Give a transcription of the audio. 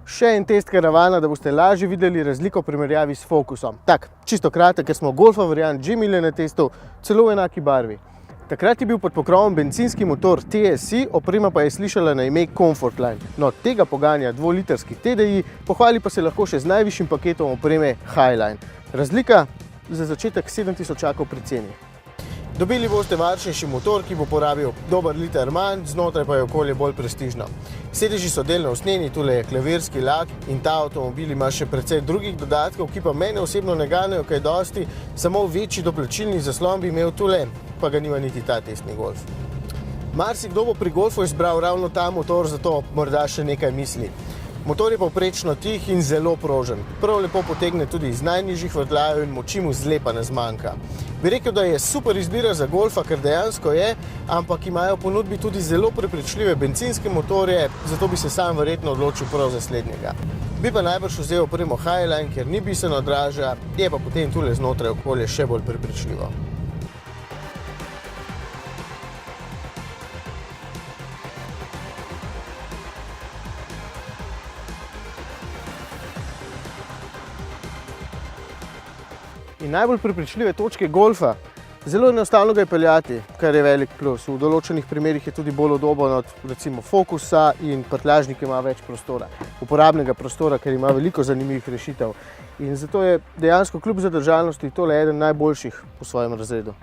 Še en test karavana, da boste lažje videli razliko v primerjavi s Focusom. Tak, čisto kratek, ker smo Golfa variant že imeli na testu, celo v enaki barvi. Takrat je bil pod pokrovom bencinski motor TSI, oprema pa je slišala na ime Comfortline. No, tega poganja 2-litrski TDI, pohvali pa se lahko še z najvišjim paketom opreme Highline. Razlika za začetek 7000 pri ceni. Dobili boste varčnejši motor, ki bo porabil dober liter manj, znotraj pa je okolje bolj prestižno. Sedeži so delno usnjeni, tule je klavirski lak in ta avtomobil ima še precej drugih dodatkov, ki pa mene osebno ne ganejo kaj dosti, samo večji doplačilni zaslon bi imel tule, pa ga nima niti ta testni Golf. Marsikdo bo pri Golfu izbral ravno ta motor, zato morda še nekaj misli. Motor je povprečno tih in zelo prožen. Prav lepo potegne tudi iz najnižjih vrtljajev in moči mu zlepa ne zmanjka. Bi rekel, da je super izbira za Golfa, ker dejansko je, ampak imajo v ponudbi tudi zelo prepričljive bencinske motorje, zato bi se sam verjetno odločil prav za slednjega. Bi pa najbrž vzel opremo Highline, ker ni bistveno dražja, je pa potem tule znotraj okolje še bolj prepričljivo. In najbolj prepričljive točke Golfa. Zelo enostavno ga je peljati, kar je velik plus. V določenih primerih je tudi bolj udoben od recimo Focusa in prtljažnik ima več prostora, uporabnega prostora, ker ima veliko zanimivih rešitev. In zato je dejansko kljub zadržanosti tole eden najboljših v svojem razredu.